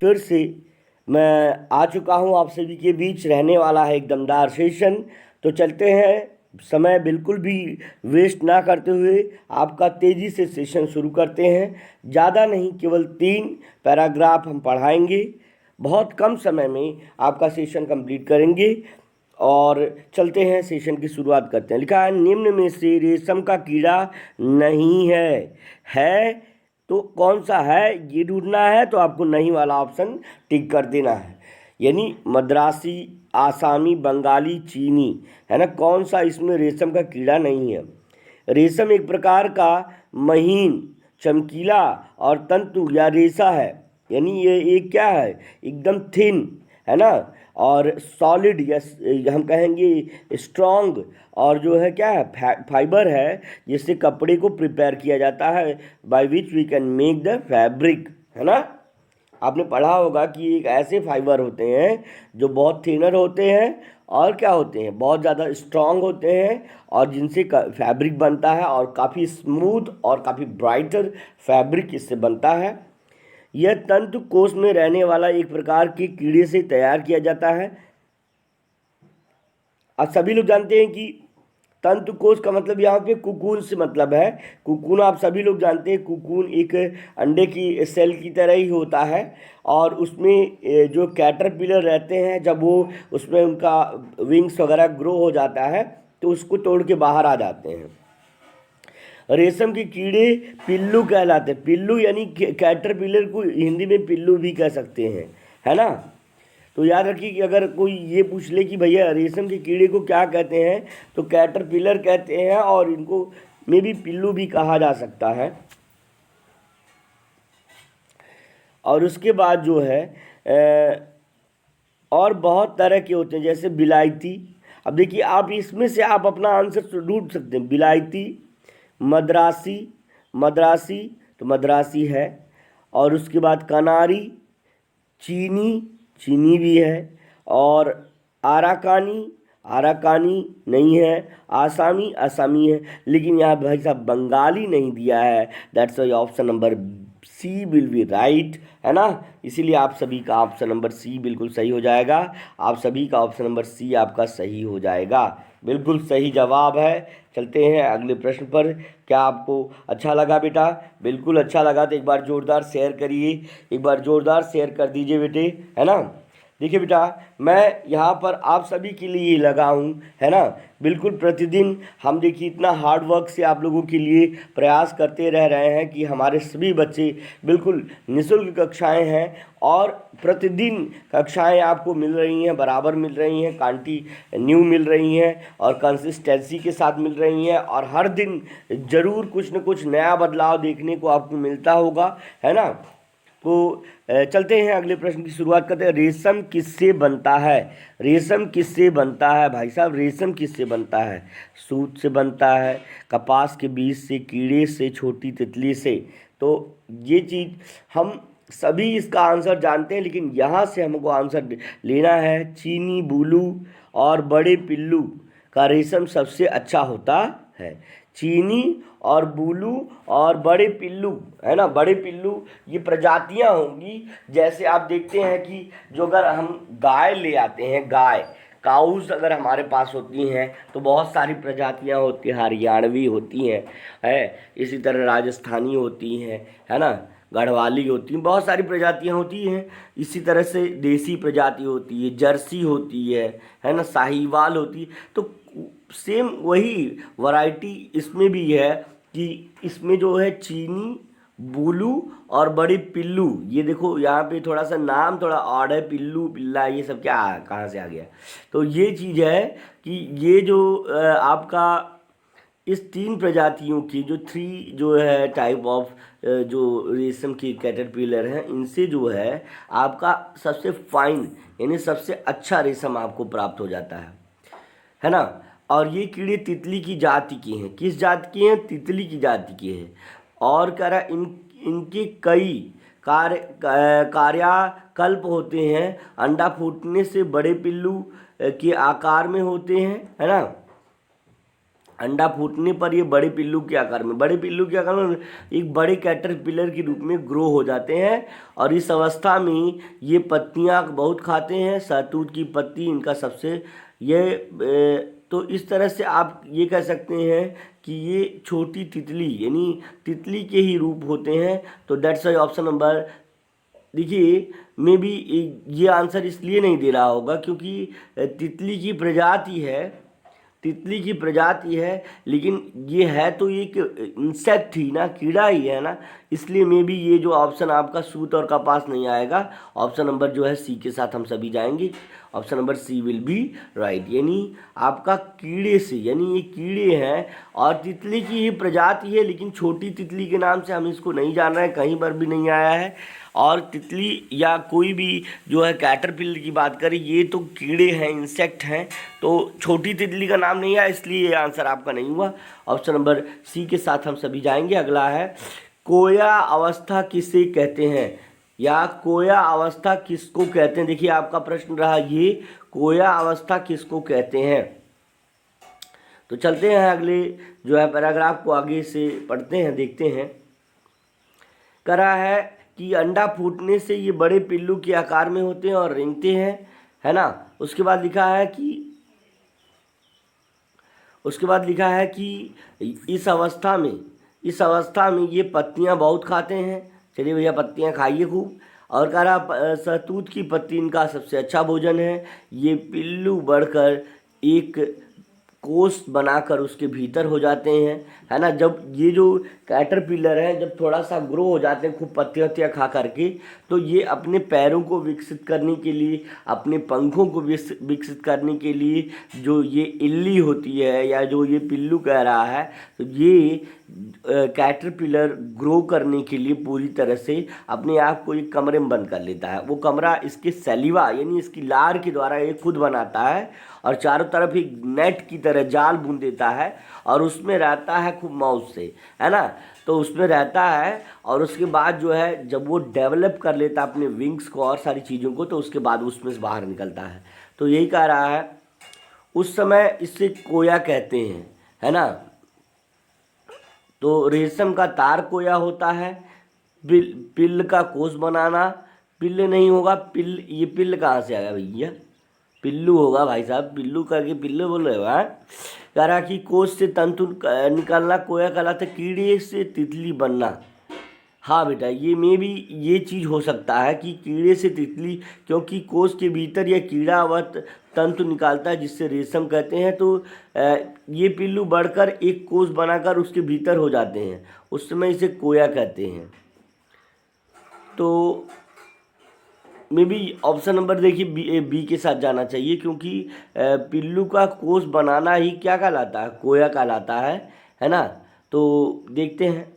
फिर से मैं आ चुका हूँ आप सभी के बीच। रहने वाला है एक दमदार सेशन। तो चलते हैं, समय बिल्कुल भी वेस्ट ना करते हुए आपका तेज़ी से सेशन शुरू करते हैं। ज़्यादा नहीं, केवल 3 पैराग्राफ हम पढ़ाएंगे। बहुत कम समय में आपका सेशन कंप्लीट करेंगे और चलते हैं, सेशन की शुरुआत करते हैं। लिखा है, निम्न में से रेशम का कीड़ा नहीं है तो कौन सा है ये ढूंढना है। तो आपको नहीं वाला ऑप्शन टिक कर देना है, यानी मद्रासी, आसामी, बंगाली, चीनी, है ना। कौन सा इसमें रेशम का कीड़ा नहीं है। रेशम एक प्रकार का महीन, चमकीला और तंतु या रेशा है, यानी ये एक क्या है, एकदम थिन, है ना, और सॉलिड या हम कहेंगे स्ट्रॉन्ग, और जो है क्या है, फाइबर है, जिससे कपड़े को प्रिपेयर किया जाता है, by which we can make the fabric, है ना। आपने पढ़ा होगा कि एक ऐसे फाइबर होते हैं जो बहुत थिनर होते हैं और क्या होते हैं, बहुत ज़्यादा स्ट्रॉन्ग होते हैं, और जिनसे फैब्रिक बनता है, और काफ़ी स्मूथ और काफ़ी ब्राइटर फैब्रिक इससे बनता है। यह तंतु कोश में रहने वाला एक प्रकार के कीड़े से तैयार किया जाता है। अब सभी लोग जानते हैं कि तंतु कोश का मतलब यहाँ पे कुकून से मतलब है। कुकून आप सभी लोग जानते हैं, कुकून एक अंडे की सेल की तरह ही होता है, और उसमें जो कैटरपिलर रहते हैं, जब वो उसमें उनका विंग्स वगैरह ग्रो हो जाता है तो उसको तोड़ के बाहर आ जाते हैं। रेशम के कीड़े पिल्लू कहलाते हैं। पिल्लू यानी कैटरपिलर को हिंदी में पिल्लू भी कह सकते हैं, है ना। तो याद रखिए कि अगर कोई ये पूछ ले कि भैया रेशम के कीड़े को क्या कहते हैं, तो कैटरपिलर कहते हैं, और इनको में भी पिल्लू भी कहा जा सकता है। और उसके बाद जो है और बहुत तरह के होते हैं, जैसे बिलायती। अब देखिए, आप इसमें से आप अपना आंसर ढूंढ सकते हैं। बिलायती, मद्रासी, मद्रासी तो मद्रासी है, और उसके बाद कनारी, चीनी, चीनी भी है, और आराकानी, आराकानी नहीं है, आसामी, आसामी है, लेकिन यहाँ भाई साहब बंगाली नहीं दिया है। That's why option number C will be right, है ना। इसीलिए आप सभी का ऑप्शन नंबर सी बिल्कुल सही हो जाएगा। आप सभी का ऑप्शन नंबर सी आपका सही हो जाएगा, बिल्कुल सही जवाब है। चलते हैं अगले प्रश्न पर। क्या आपको अच्छा लगा बेटा? बिल्कुल अच्छा लगा तो एक बार ज़ोरदार शेयर करिए, एक बार ज़ोरदार शेयर कर दीजिए बेटे, है ना। देखिए बेटा, मैं यहाँ पर आप सभी के लिए लगा हूँ, है ना। बिल्कुल प्रतिदिन हम देखिए इतना हार्ड वर्क से आप लोगों के लिए प्रयास करते रह रहे हैं कि हमारे सभी बच्चे बिल्कुल निःशुल्क कक्षाएं हैं, और प्रतिदिन कक्षाएं आपको मिल रही हैं, बराबर मिल रही हैं, कंटिन्यू मिल रही हैं, और कंसिस्टेंसी के साथ मिल रही हैं, और हर दिन ज़रूर कुछ न कुछ नया बदलाव देखने को आपको मिलता होगा, है ना। तो चलते हैं अगले प्रश्न की शुरुआत करते हैं। रेशम किससे बनता है? रेशम किससे बनता है भाई साहब? रेशम किससे बनता है? सूत से बनता है, कपास के बीज से, कीड़े से, छोटी तितली से। तो ये चीज़ हम सभी इसका आंसर जानते हैं, लेकिन यहाँ से हमको आंसर लेना है। चीनी, बूलू और बड़े पिल्लू का रेशम सबसे अच्छा होता है। चीनी और बूलू और बड़े पिल्लू, है ना। बड़े पिल्लू ये प्रजातियां होंगी। जैसे आप देखते हैं कि जो अगर हम गाय ले आते हैं, गाय, काउस अगर हमारे पास होती हैं तो बहुत सारी प्रजातियां होती हैं। हरियाणवी होती हैं, है, इसी तरह राजस्थानी होती हैं, है ना, गढ़वाली होती हैं, बहुत सारी प्रजातियां होती हैं। इसी तरह से देसी प्रजाति होती है, जर्सी होती है ना, साहीवाल होती है। तो सेम वही वैरायटी इसमें भी है कि इसमें जो है चीनी, बूलू और बड़े पिल्लू। ये देखो यहाँ पे थोड़ा सा नाम थोड़ा ऑड है, पिल्लू, पिल्ला, ये सब क्या कहाँ से आ गया। तो ये चीज़ है कि ये जो आपका इस 3 प्रजातियों की जो 3 जो है टाइप ऑफ जो रेशम की कैटरपिलर हैं, इनसे जो है आपका सबसे फाइन यानी सबसे अच्छा रेशम आपको प्राप्त हो जाता है ना। और ये कीड़े तितली की जाति के हैं। किस जाति के हैं? तितली की जाति के हैं। और कह रहा इनके कई कार्याकल्प होते हैं। अंडा फूटने से बड़े पिल्लू के आकार में होते हैं, है ना। अंडा फूटने पर ये बड़े पिल्लू के आकार में, बड़े पिल्लू के आकार में एक बड़े कैटरपिलर के रूप में ग्रो हो जाते हैं। और इस अवस्था में ये पत्तियां बहुत खाते हैं, शहतूत की पत्ती इनका सबसे तो इस तरह से आप ये कह सकते हैं कि ये छोटी तितली यानी तितली के ही रूप होते हैं। तो दैट्स वाई ऑप्शन नंबर, देखिए मे बी ये आंसर इसलिए नहीं दे रहा होगा क्योंकि तितली की प्रजाति है, तितली की प्रजाति है, लेकिन ये है तो एक इंसेक्ट ही ना, कीड़ा ही है ना, इसलिए मे बी ये जो ऑप्शन आपका सूत और कपास नहीं आएगा। ऑप्शन नंबर जो है सी के साथ हम सभी जाएंगे। Option number C will be right, यानी आपका कीड़े से, यानी ये कीड़े हैं और तितली की ही प्रजाति है, लेकिन छोटी तितली के नाम से हम इसको नहीं जान रहे हैं, कहीं पर भी नहीं आया है। और तितली या कोई भी जो है कैटरपिलर की बात करें, ये तो कीड़े हैं, इंसेक्ट हैं, तो छोटी तितली का नाम नहीं है, इसलिए ये आंसर आपका नहीं हुआ। ऑप्शन नंबर सी के साथ हम सभी जाएंगे। अगला है कोया अवस्था किसे कहते हैं, या कोया अवस्था किसको कहते हैं। देखिए आपका प्रश्न रहा ये, कोया अवस्था किसको कहते हैं। तो चलते हैं अगले जो है पैराग्राफ को आगे से पढ़ते हैं, देखते हैं। करा है कि अंडा फूटने से ये बड़े पिल्लू के आकार में होते हैं और रेंगते हैं, है ना। उसके बाद लिखा है कि इस अवस्था में ये पत्तियां बहुत खाते हैं। चलिए भैया पत्तियां खाइए खूब। और कह रहा शहतूत की पत्ती इनका सबसे अच्छा भोजन है। ये पिल्लू बढ़कर एक कोष बनाकर उसके भीतर हो जाते हैं, है ना। जब ये जो कैटरपिलर है जब थोड़ा सा ग्रो हो जाते हैं खूब पत्तियां खा करके, तो ये अपने पैरों को विकसित करने के लिए, अपने पंखों को विकसित करने के लिए जो ये इल्ली होती है या जो ये पिल्लू कह रहा है, तो ये कैटरपिलर ग्रो करने के लिए पूरी तरह से अपने आप को एक कमरे में बंद कर लेता है। वो कमरा इसके सैलिवा यानी इसकी लार के द्वारा ये खुद बनाता है और चारों तरफ एक नेट की तरह जाल बुन देता है और उसमें रहता है खूब मौज से, है ना। तो उसमें रहता है और उसके बाद जो है जब वो डेवलप कर लेता है अपने विंग्स को और सारी चीज़ों को, तो उसके बाद उसमें से बाहर निकलता है। तो यही कह रहा है उस समय इससे कोया कहते हैं, है ना। तो रेशम का तार कोया होता है। पिल्ल का कोष बनाना, पिल्ल नहीं होगा, ये पिल्ल कहाँ से आया भैया, पिल्लू होगा भाई साहब, पिल्लू करके पिल्लू बोल रहे हो। कह रहा कि कोष से तंतु निकालना कोया कहलाता है, कीड़े से तितली बनना। हाँ बेटा ये में भी ये चीज़ हो सकता है कि कीड़े से तितली, क्योंकि कोष के भीतर यह कीड़ा वह तंतु निकालता है जिससे रेशम कहते हैं। तो ये पिल्लू बढ़कर एक कोष बनाकर उसके भीतर हो जाते हैं, उस समय इसे कोया कहते हैं। तो मे बी ऑप्शन नंबर देखिए बी के साथ जाना चाहिए, क्योंकि पिल्लू का कोष बनाना ही क्या कहलाता है, कोया कहलाता है ना। तो देखते हैं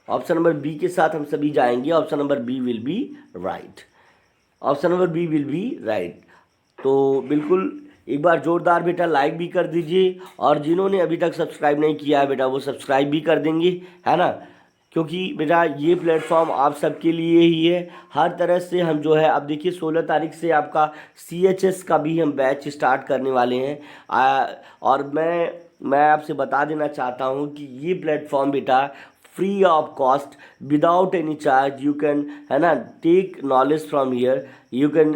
ऑप्शन नंबर बी के साथ हम सभी जाएंगे। Option number B will be right, option number B will be right. तो बिल्कुल एक बार जोरदार बेटा लाइक भी कर दीजिए, और जिन्होंने अभी तक सब्सक्राइब नहीं किया है बेटा वो सब्सक्राइब भी कर देंगे, है ना। क्योंकि बेटा ये प्लेटफॉर्म आप सबके लिए ही है। हर तरह से हम जो है, अब देखिए 16 तारीख से आपका CHS का भी हम बैच स्टार्ट करने वाले हैं। और मैं आपसे बता देना चाहता हूँ कि ये प्लेटफॉर्म बेटा free of cost, without any charge, you can, है ना, take knowledge from here, you can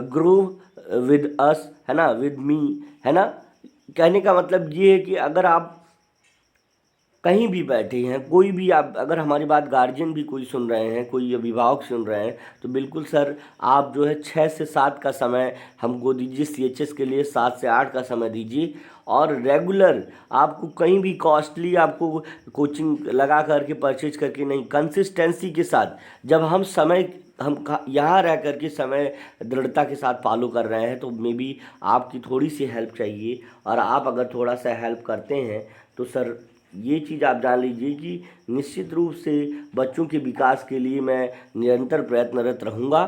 grow with us, है ना, विद मी, है ना। कहने का मतलब ये है कि अगर आप कहीं भी बैठे हैं, कोई भी आप, अगर हमारी बात गार्जियन भी कोई सुन रहे हैं, कोई अभिभावक सुन रहे हैं, तो बिल्कुल सर आप जो है 6 से 7 का समय हमको दीजिए, CHS के लिए 7 से 8 का समय दीजिए। और रेगुलर आपको कहीं भी कॉस्टली आपको कोचिंग लगा करके परचेज करके नहीं, कंसिस्टेंसी के साथ जब हम यहाँ रह कर के समय दृढ़ता के साथ फॉलो कर रहे हैं, तो मे बी आपकी थोड़ी सी हेल्प चाहिए। और आप अगर थोड़ा सा हेल्प करते हैं तो सर ये चीज़ आप जान लीजिए कि निश्चित रूप से बच्चों के विकास के लिए मैं निरंतर प्रयत्नरत रहूँगा।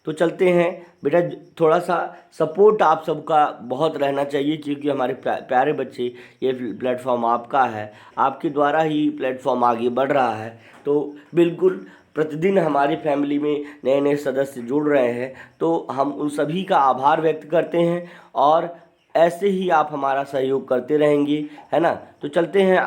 तो चलते हैं बेटा, थोड़ा सा सपोर्ट आप सबका बहुत रहना चाहिए, क्योंकि हमारे प्यारे बच्चे, ये प्लेटफॉर्म आपका है, आपके द्वारा ही प्लेटफॉर्म आगे बढ़ रहा है। तो बिल्कुल प्रतिदिन हमारी फैमिली में नए सदस्य जुड़ रहे हैं, तो हम उन सभी का आभार व्यक्त करते हैं। और ऐसे ही आप हमारा सहयोग करते रहेंगे, है ना। तो चलते हैं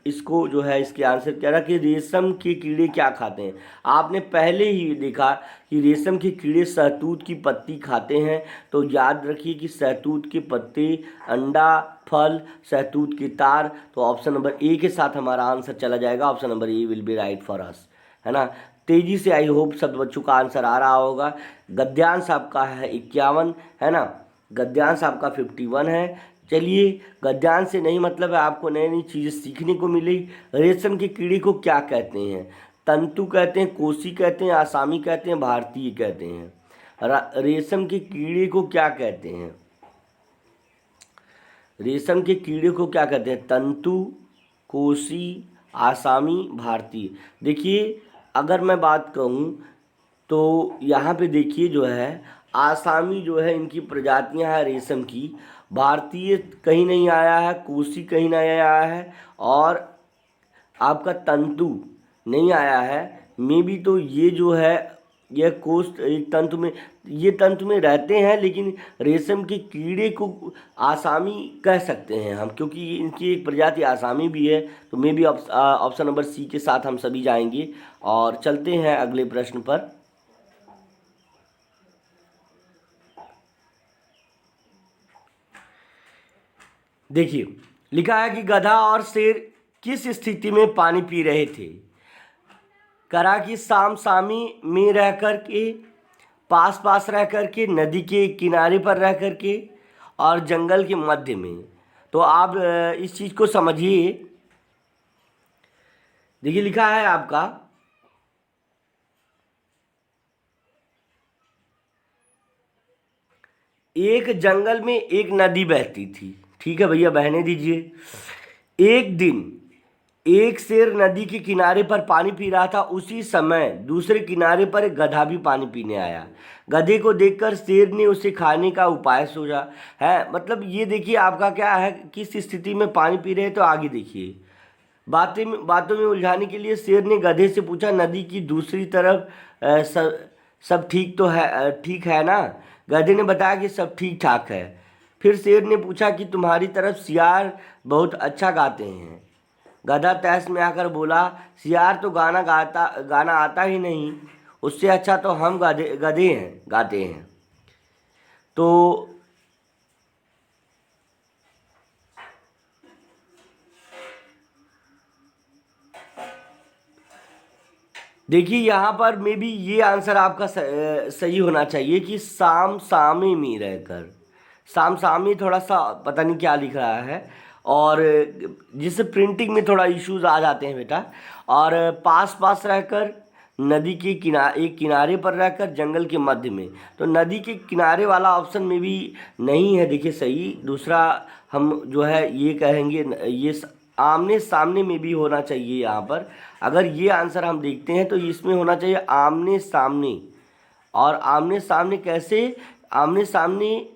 इसको जो है इसके आंसर क्या रहा कि रेशम के कीड़े क्या खाते हैं। आपने पहले ही देखा कि रेशम के कीड़े शहतूत की पत्ती खाते हैं। तो याद रखिए कि शहतूत के पत्ते, अंडा, फल, शहतूत के तार। तो ऑप्शन नंबर ए के साथ हमारा आंसर चला जाएगा। Option number A will be right for us, है ना। तेजी से आई होप सब बच्चों का आंसर आ रहा होगा। गद्यांश आपका है 51, है ना। गद्यांश आपका 51 है। चलिए, गद्यांश से नहीं मतलब है आपको नई नई चीज़ें सीखने को मिली। रेशम के कीड़े को क्या कहते हैं? तंतु कहते हैं, कोसी कहते हैं, आसामी कहते हैं, भारतीय कहते हैं। रेशम के कीड़े को क्या कहते हैं? रेशम के कीड़े को क्या कहते हैं? तंतु, कोसी, आसामी, भारतीय। देखिए, अगर मैं बात कहूँ तो यहाँ पे देखिए जो है आसामी जो है इनकी प्रजातियाँ हैं रेशम की। भारतीय कहीं नहीं आया है, कोसी कहीं नहीं आया है, और आपका तंतु नहीं आया है। मे भी तो ये जो है यह कोस्ट एक तंतु में, ये तंतु में रहते हैं, लेकिन रेशम के कीड़े को आसामी कह सकते हैं हम, क्योंकि इनकी एक प्रजाति आसामी भी है। तो मे भी ऑप्शन नंबर सी के साथ हम सभी जाएंगे। और चलते हैं अगले प्रश्न पर। देखिए, लिखा है कि गधा और शेर किस स्थिति में पानी पी रहे थे? करा कि सामसामी में रह कर के, पास पास रह कर के, नदी के किनारे पर रह कर के, और जंगल के मध्य में। तो आप इस चीज़ को समझिए। देखिए, लिखा है आपका एक जंगल में एक नदी बहती थी। ठीक है भैया, बहने दीजिए। एक दिन एक शेर नदी के किनारे पर पानी पी रहा था। उसी समय दूसरे किनारे पर एक गधा भी पानी पीने आया। गधे को देखकर शेर ने उसे खाने का उपाय सोचा है। मतलब ये देखिए आपका क्या है, किस स्थिति में पानी पी रहे हैं। तो आगे देखिए, बातों में उलझाने के लिए शेर ने गधे से पूछा, नदी की दूसरी तरफ सब ठीक तो है, ठीक है ना? गधे ने बताया कि सब ठीक ठाक है। फिर शेर ने पूछा कि तुम्हारी तरफ सियार बहुत अच्छा गाते हैं। गधा तहस में आकर बोला, सियार तो गाना आता ही नहीं, उससे अच्छा तो हम गधे हैं, गाते हैं। तो देखिए, यहाँ पर मे भी ये आंसर आपका सही होना चाहिए कि साम सामे में रहकर। साम सामे थोड़ा सा पता नहीं क्या लिख रहा है, और जिससे प्रिंटिंग में थोड़ा इश्यूज आ जाते हैं बेटा। और पास पास रहकर, नदी के एक किनारे पर रहकर, जंगल के मध्य में। तो नदी के किनारे वाला ऑप्शन में भी नहीं है, देखिए सही। दूसरा हम जो है ये कहेंगे, ये आमने सामने में भी होना चाहिए यहाँ पर। अगर ये आंसर हम देखते हैं तो इसमें होना चाहिए आमने सामने। और आमने सामने कैसे? आमने सामने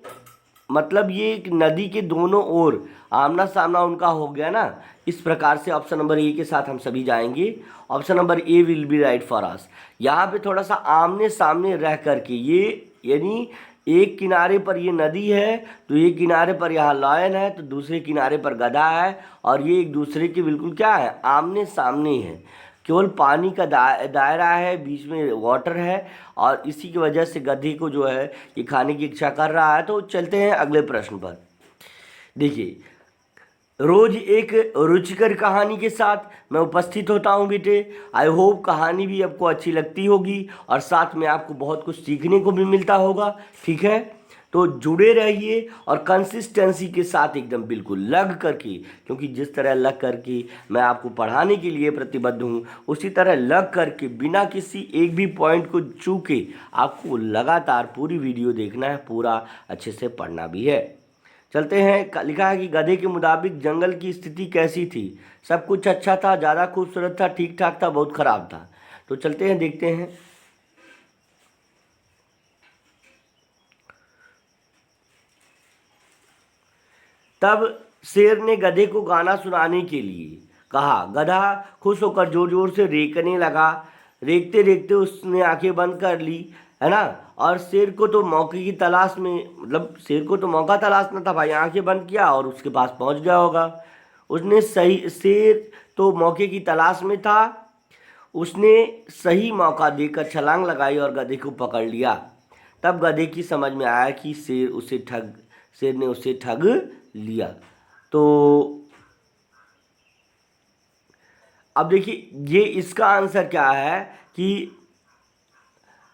मतलब ये एक नदी के दोनों ओर आमना सामना उनका हो गया ना। इस प्रकार से ऑप्शन नंबर ए के साथ हम सभी जाएंगे। Option number A will be right for us. यहाँ पे थोड़ा सा आमने सामने रह करके, ये यानी एक किनारे पर ये नदी है, तो एक किनारे पर यहाँ लायन है, तो दूसरे किनारे पर गधा है, और ये एक दूसरे के बिल्कुल क्या है, आमने सामने है। केवल पानी का दायरा है, बीच में वाटर है, और इसी की वजह से गधे को जो है ये खाने की इच्छा कर रहा है। तो चलते हैं अगले प्रश्न पर। देखिए, रोज एक रुचिकर कहानी के साथ मैं उपस्थित होता हूँ बेटे। आई होप कहानी भी आपको अच्छी लगती होगी, और साथ में आपको बहुत कुछ सीखने को भी मिलता होगा। ठीक है, तो जुड़े रहिए, और कंसिस्टेंसी के साथ एकदम बिल्कुल लग करके, क्योंकि जिस तरह लग करके मैं आपको पढ़ाने के लिए प्रतिबद्ध हूँ, उसी तरह लग करके बिना किसी एक भी पॉइंट को चूके आपको लगातार पूरी वीडियो देखना है, पूरा अच्छे से पढ़ना भी है। चलते हैं। लिखा है कि गधे के मुताबिक जंगल की स्थिति कैसी थी? सब कुछ अच्छा था, ज़्यादा खूबसूरत था, ठीक ठाक था, बहुत ख़राब था। तो चलते हैं, देखते हैं। तब शेर ने गधे को गाना सुनाने के लिए कहा। गधा खुश होकर जोर जोर से रेंकने लगा। रेंकते रेंकते उसने आंखें बंद कर ली, है ना। और शेर को तो मौके की तलाश में, मतलब शेर को तो मौका तलाशना था भाई, आंखें बंद किया और उसके पास पहुंच गया होगा। उसने सही, शेर तो मौके की तलाश में था, उसने सही मौका देकर छलांग लगाई और गधे को पकड़ लिया। तब गधे की समझ में आया कि शेर ने उसे ठग लिया। तो अब देखिए ये इसका आंसर क्या है कि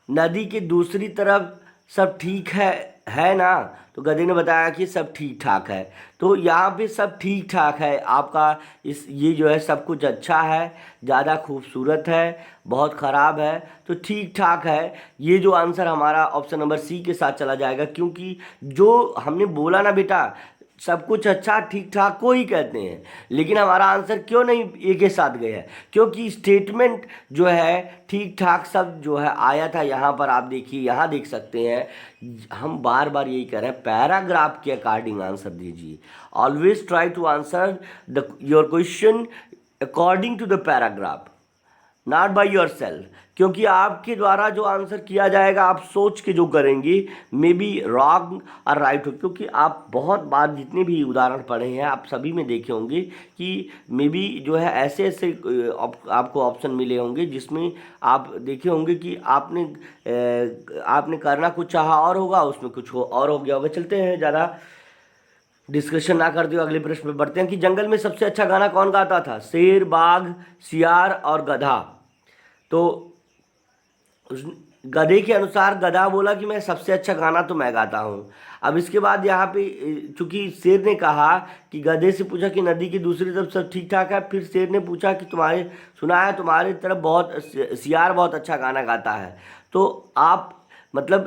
नदी के दूसरी तरफ सब ठीक है ना। तो गधे ने बताया कि सब ठीक ठाक है। तो यहाँ पे सब ठीक ठाक है आपका, इस ये जो है सब कुछ अच्छा है, ज़्यादा खूबसूरत है, बहुत ख़राब है, तो ठीक ठाक है। ये जो आंसर हमारा ऑप्शन नंबर सी के साथ चला जाएगा, क्योंकि जो हमने बोला ना बेटा, सब कुछ अच्छा ठीक ठाक को ही कहते हैं, लेकिन हमारा आंसर क्यों नहीं ए के साथ गया है, क्योंकि स्टेटमेंट जो है ठीक ठाक सब जो है आया था यहाँ पर। आप देखिए, यहाँ देख सकते हैं, हम बार बार यही कह रहे हैं, पैराग्राफ के अकॉर्डिंग आंसर दीजिए। Always try to answer your question according to the paragraph, not by yourself, क्योंकि आपके द्वारा जो आंसर किया जाएगा आप सोच के जो करेंगे मे बी रॉन्ग और राइट हो। क्योंकि आप बहुत बार जितने भी उदाहरण पढ़े हैं आप सभी में देखे होंगे कि मे बी जो है ऐसे ऐसे आपको ऑप्शन मिले होंगे जिसमें आप देखे होंगे कि आपने करना कुछ चाहा और होगा, उसमें कुछ और हो गया होगा। चलते हैं, ज़्यादा डिस्कशन ना करते हुए अगले प्रश्न पे बढ़ते हैं कि जंगल में सबसे अच्छा गाना कौन गाता था, शेर, बाघ, सियार और गधा। तो उस गधे के अनुसार गधा बोला कि मैं सबसे अच्छा गाना तो मैं गाता हूँ। अब इसके बाद यहाँ पे चूंकि शेर ने कहा कि गधे से पूछा कि नदी की दूसरी तरफ सब ठीक ठाक है, फिर शेर ने पूछा कि तुम्हारे सुना है तुम्हारी तरफ बहुत सियार बहुत अच्छा गाना गाता है। तो आप मतलब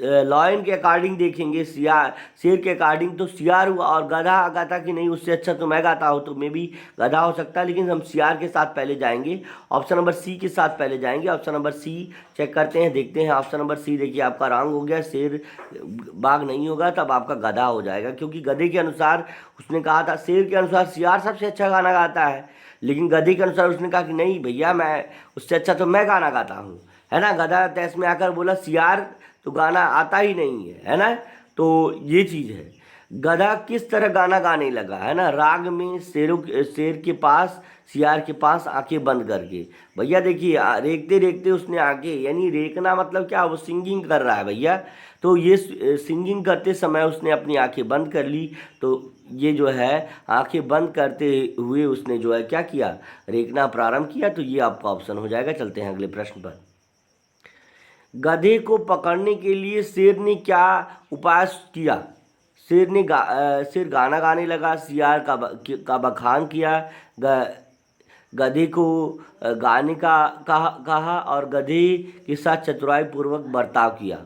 लॉयन के अकॉर्डिंग देखेंगे, शेर के अकॉर्डिंग तो सियार हुआ, और गधा गाता कि नहीं उससे अच्छा तो मैं गाता हूँ, तो मे भी गधा हो सकता है, लेकिन हम सियार के साथ पहले जाएंगे, ऑप्शन नंबर सी के साथ पहले जाएंगे। ऑप्शन नंबर सी चेक करते हैं, देखते हैं। ऑप्शन नंबर सी देखिए आपका रॉन्ग हो गया, शेर बाघ नहीं होगा, तब आपका गधा हो जाएगा, क्योंकि गधे के अनुसार उसने कहा था, शेर के अनुसार सियार सबसे अच्छा गाना गाता है, लेकिन गधे के अनुसार उसने कहा कि नहीं भैया मैं उससे अच्छा तो मैं गाना गाता हूँ, है ना। गधा तैस में आकर बोला सियार तो गाना आता ही नहीं है ना। तो ये चीज़ है, गधा किस तरह गाना गाने लगा, है ना, राग में, शेर के पास, सियार के पास, आंखें बंद करके। भैया देखिए रेखते रेखते उसने आंखें, यानी रेखना मतलब क्या, वो सिंगिंग कर रहा है भैया। तो ये सिंगिंग करते समय उसने अपनी आंखें बंद कर ली। तो ये जो है आंखें बंद करते हुए उसने जो है क्या किया, रेखना प्रारंभ किया। तो ये आपका ऑप्शन हो जाएगा। चलते हैं अगले प्रश्न पर। गधे को पकड़ने के लिए शेर ने क्या उपाय किया। शेर गाना गाने लगा, सियार का बखान किया, गधे को गाने का कहा और गधे के साथ चतुराई पूर्वक बर्ताव किया।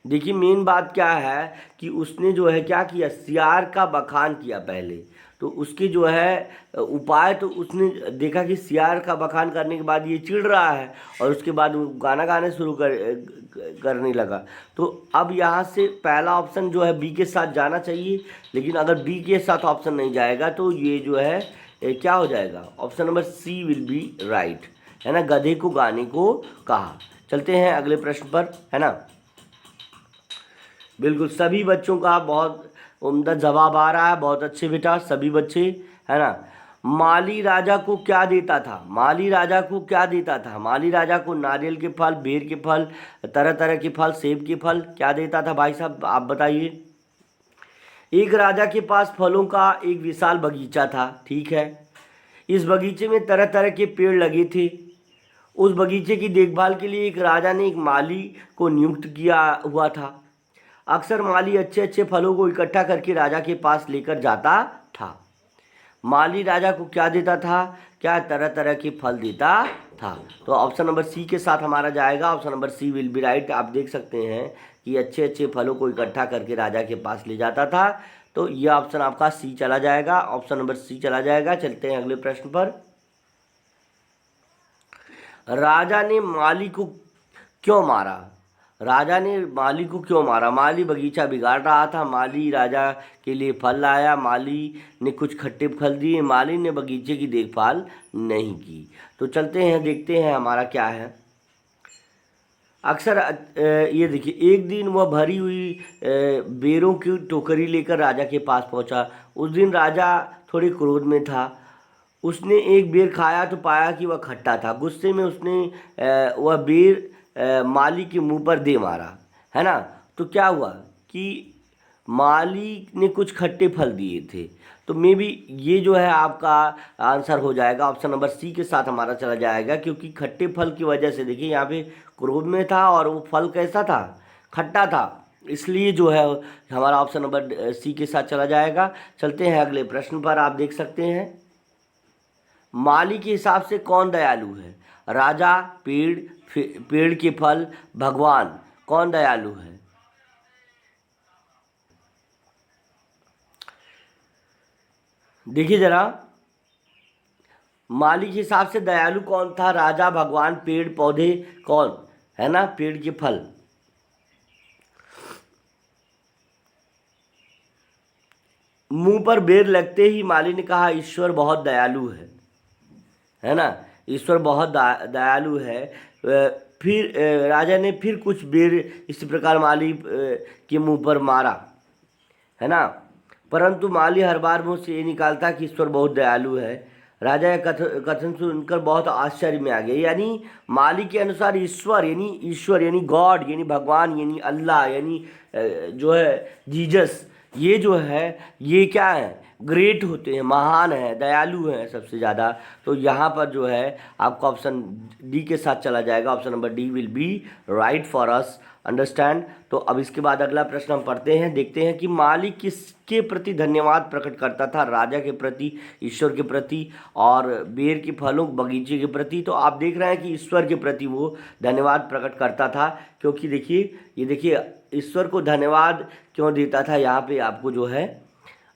देखिए मेन बात क्या है कि उसने जो है क्या किया, सियार का बखान किया पहले। तो उसके जो है उपाय, तो उसने देखा कि सियार का बखान करने के बाद ये चिढ़ रहा है, और उसके बाद वो गाना गाने शुरू करने लगा। तो अब यहाँ से पहला ऑप्शन जो है बी के साथ जाना चाहिए, लेकिन अगर बी के साथ ऑप्शन नहीं जाएगा तो ये जो है क्या हो जाएगा, option number C will be right, है ना। गधे को गाने को कहा। चलते हैं अगले प्रश्न पर, है ना। बिल्कुल सभी बच्चों का बहुत उम्दा जवाब आ रहा है, बहुत अच्छे बेटा सभी बच्चे, है ना। माली राजा को क्या देता था, माली राजा को क्या देता था, माली राजा को नारियल के फल, बेर के फल, तरह तरह के फल, सेब के फल, क्या देता था भाई साहब आप बताइए। एक राजा के पास फलों का एक विशाल बगीचा था, ठीक है। इस बगीचे में तरह तरह के पेड़ लगे थे। उस बगीचे की देखभाल के लिए एक राजा ने एक माली को नियुक्त किया हुआ था। अक्सर माली अच्छे अच्छे फलों को इकट्ठा करके राजा के पास लेकर जाता था। माली राजा को क्या देता था, क्या तरह तरह के फल देता था। तो ऑप्शन नंबर सी के साथ हमारा जाएगा, option number C will be right. आप देख सकते हैं कि अच्छे अच्छे फलों को इकट्ठा करके राजा के पास ले जाता था। तो यह ऑप्शन आपका सी चला जाएगा, ऑप्शन नंबर सी चला जाएगा। चलते हैं अगले प्रश्न पर। राजा ने माली को क्यों मारा, राजा ने माली को क्यों मारा। माली बगीचा बिगाड़ रहा था, माली राजा के लिए फल लाया, माली ने कुछ खट्टे फल दिए, माली ने बगीचे की देखभाल नहीं की। तो चलते हैं देखते हैं हमारा क्या है। अक्सर ये देखिए, एक दिन वह भरी हुई बेरों की टोकरी लेकर राजा के पास पहुंचा। उस दिन राजा थोड़े क्रोध में था। उसने एक बेर खाया तो पाया कि वह खट्टा था। गुस्से में उसने वह बेर माली के मुंह पर दे मारा, है ना। तो क्या हुआ कि माली ने कुछ खट्टे फल दिए थे। तो मे बी ये जो है आपका आंसर हो जाएगा, ऑप्शन नंबर सी के साथ हमारा चला जाएगा, क्योंकि खट्टे फल की वजह से देखिए यहाँ पे क्रोध में था और वो फल कैसा था, खट्टा था, इसलिए जो है हमारा ऑप्शन नंबर सी के साथ चला जाएगा। चलते हैं अगले प्रश्न पर। आप देख सकते हैं, माली के हिसाब से कौन दयालु है? राजा, पेड़ के फल, भगवान, कौन दयालु है? देखिए जरा, माली के हिसाब से दयालु कौन था? राजा, भगवान, पेड़ पौधे, कौन? है ना, पेड़ के फल। मुंह पर बेर लगते ही माली ने कहा, ईश्वर बहुत दयालु है ना, ईश्वर बहुत दयालु है। फिर राजा ने फिर कुछ बेर इसी प्रकार माली के मुंह पर मारा, है ना, परंतु माली हर बार मुंह से ये निकालता कि ईश्वर बहुत दयालु है। राजा का कथन सुनकर बहुत आश्चर्य में आ गया। यानी माली के अनुसार ईश्वर यानी गॉड यानी भगवान यानी अल्लाह यानी जो है जीसस, ये जो है ये क्या है, ग्रेट होते हैं, महान है, दयालु हैं सबसे ज़्यादा। तो यहाँ पर जो है आपका ऑप्शन डी के साथ चला जाएगा। Option number D will be right for us, understand. तो अब इसके बाद अगला प्रश्न हम पढ़ते हैं, देखते हैं कि माली किसके प्रति धन्यवाद प्रकट करता था? राजा के प्रति, ईश्वर के प्रति, और बेर के फलों बगीचे के प्रति। तो आप देख रहे हैं कि ईश्वर के प्रति वो धन्यवाद प्रकट करता था, क्योंकि देखिए ये देखिए ईश्वर को धन्यवाद क्यों देता था, यहाँ पे आपको जो है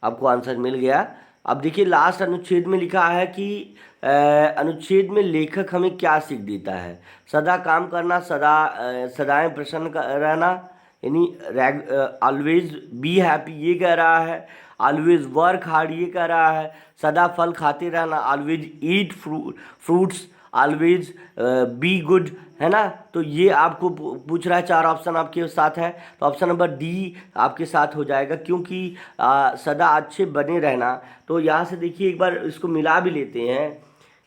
आपको आंसर मिल गया। अब देखिए लास्ट अनुच्छेद में लिखा है कि अनुच्छेद में लेखक हमें क्या सीख देता है? सदा काम करना, सदाएं प्रसन्न रहना, यानी ऑलवेज बी हैप्पी ये कह रहा है। ऑलवेज वर्क हार्ड ये कह रहा है। सदा फल खाते रहना, always eat fruits, always be good, है ना। तो ये आपको पूछ रहा है, चार ऑप्शन आपके साथ है। तो ऑप्शन नंबर डी आपके साथ हो जाएगा, क्योंकि सदा अच्छे बने रहना। तो यहाँ से देखिए एक बार इसको मिला भी लेते हैं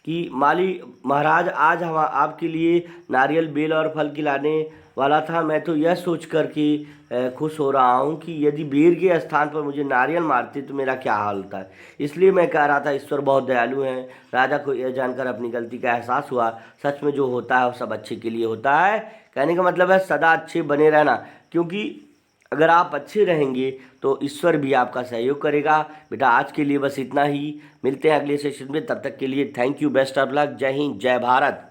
कि माली महाराज आज हम आपके लिए नारियल, बेल और फल खिलाने वाला था। मैं तो यह सोच कर के खुश हो रहा हूँ कि यदि बेर के स्थान पर मुझे नारियल मारते तो मेरा क्या हाल होता। इसलिए मैं कह रहा था ईश्वर बहुत दयालु हैं। राजा को यह जानकर अपनी गलती का एहसास हुआ। सच में जो होता है वो सब अच्छे के लिए होता है। कहने का मतलब है सदा अच्छे बने रहना, क्योंकि अगर आप अच्छे रहेंगे तो ईश्वर भी आपका सहयोग करेगा। बेटा आज के लिए बस इतना ही, मिलते हैं अगले सेशन में, तब तक के लिए thank you, best of luck, जय हिंद, जय भारत।